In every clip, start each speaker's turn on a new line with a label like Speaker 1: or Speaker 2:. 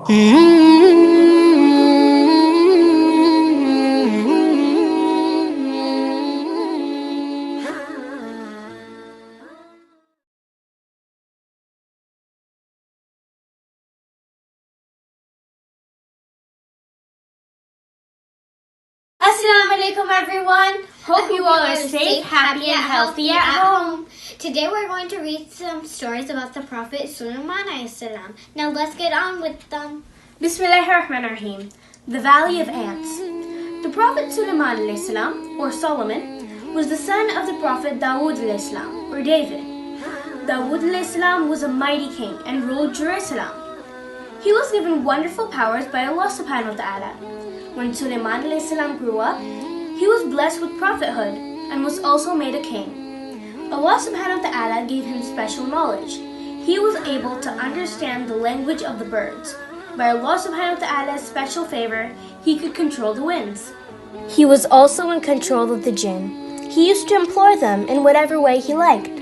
Speaker 1: Assalamu alaikum everyone. Hope you all are safe, happy and healthy at home.
Speaker 2: Today we're going to read some stories about the Prophet Sulaiman alayhi salam. Now let's get on with them.
Speaker 1: Bismillahirrahmanirrahim. The Valley of Ants. The Prophet Sulaiman alayhi salam, or Solomon, was the son of the Prophet Dawood alayhi salam, or David. Dawood alayhi salam was a mighty king and ruled Jerusalem. He was given wonderful powers by Allah subhanahu wa ta'ala. When Sulaiman alayhi salam grew up, he was blessed with prophethood and was also made a king. Allah subhanahu wa ta'ala gave him special knowledge. He was able to understand the language of the birds. By Allah subhanahu wa ta'ala's special favor, he could control the winds. He was also in control of the jinn. He used to employ them in whatever way he liked.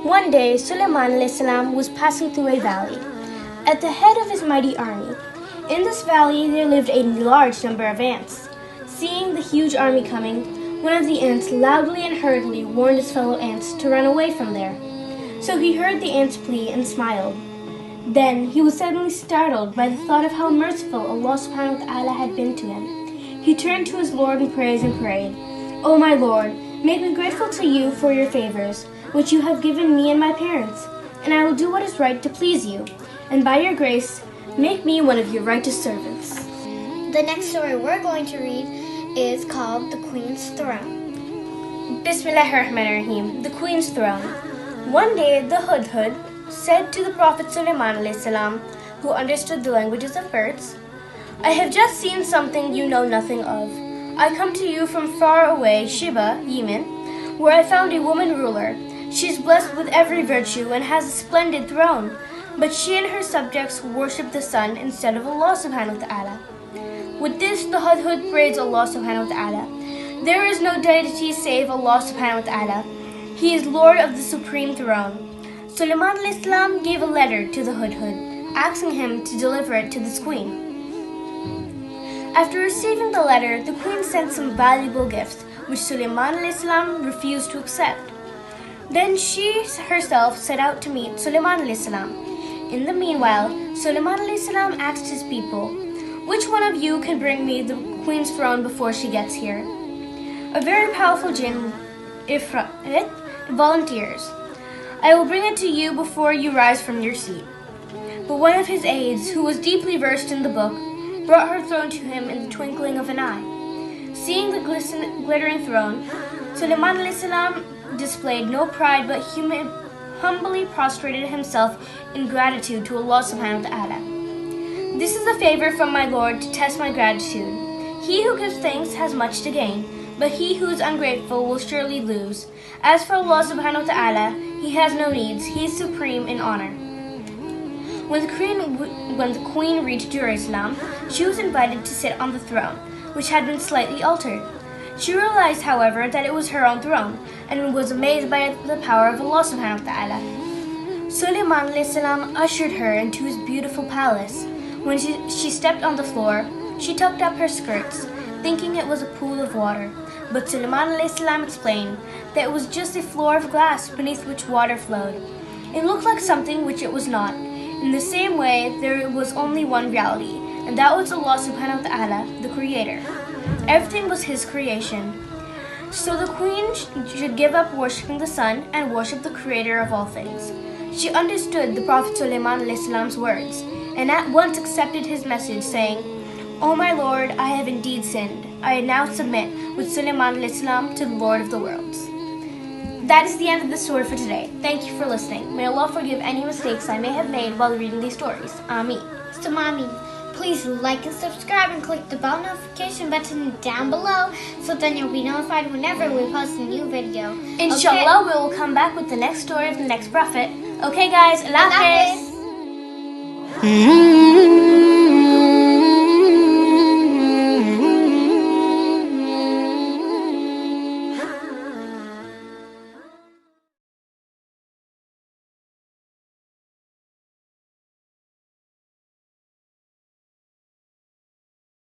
Speaker 1: One day, Sulaiman alayhi salam was passing through a valley. At the head of his mighty army, in this valley there lived a large number of ants. Seeing the huge army coming, one of the ants loudly and hurriedly warned his fellow ants to run away from there. So he heard the ants' plea and smiled. Then he was suddenly startled by the thought of how merciful Allah subhanahu wa ta'ala had been to him. He turned to his Lord in praise and prayed, "O my Lord, make me grateful to you for your favors, which you have given me and my parents, and I will do what is right to please you, and by your grace, make me one of your righteous servants."
Speaker 2: The next story we're going to read is called The Queen's Throne.
Speaker 1: Bismillahirrahmanirrahim. The Queen's Throne. One day the Hudhud said to the Prophet Sulaiman alayhi salam, who understood the languages of birds, "I have just seen something you know nothing of. I come to you from far away Sheba, Yemen, where I found a woman ruler. She is blessed with every virtue and has a splendid throne. But she and her subjects worship the sun instead of Allah subhanahu wa ta'ala." With this, the Hudhud praised Allah subhanahu wa ta'ala. There is no deity save Allah subhanahu wa ta'ala. He is Lord of the supreme throne. Sulaiman alayhi salam gave a letter to the Hudhud, asking him to deliver it to this queen. After receiving the letter, the queen sent some valuable gifts, which Sulaiman alayhi salam refused to accept. Then she herself set out to meet Sulaiman alayhi salam. In the meanwhile, Sulaiman alayhi salam asked his people, "Which one of you can bring me the queen's throne before she gets here?" A very powerful jinn, Ifrit, volunteers, "I will bring it to you before you rise from your seat." But one of his aides, who was deeply versed in the book, brought her throne to him in the twinkling of an eye. Seeing the glittering throne, Sulaiman alayhi salam displayed no pride but humbly prostrated himself in gratitude to Allah subhanahu wa ta'ala. "This is a favor from my Lord to test my gratitude. He who gives thanks has much to gain, but he who is ungrateful will surely lose. As for Allah subhanahu wa ta'ala, He has no needs. He is supreme in honor." When the queen reached Jerusalem, she was invited to sit on the throne, which had been slightly altered. She realized, however, that it was her own throne, and was amazed by the power of Allah subhanahu wa ta'ala. Sulaiman alayhi salam ushered her into his beautiful palace. When she stepped on the floor, she tucked up her skirts, thinking it was a pool of water. But Sulaiman alayhi salam explained that it was just a floor of glass beneath which water flowed. It looked like something which it was not. In the same way, there was only one reality, and that was Allah subhanahu wa ta'ala, the Creator. Everything was His creation. So the queen should give up worshipping the sun and worship the Creator of all things. She understood the Prophet Sulaiman alayhi salam's words, and at once accepted his message, saying, "O my Lord, I have indeed sinned. I now submit with Sulaiman alayhi salam to the Lord of the worlds." That is the end of the story for today. Thank you for listening. May Allah forgive any mistakes I may have made while reading these stories. Ameen.
Speaker 2: So mommy, please like and subscribe and click the bell notification button down below so then you'll be notified whenever we post a new video.
Speaker 1: Inshallah, we will come back with the next story of the next prophet. Okay guys, Allah Hafiz.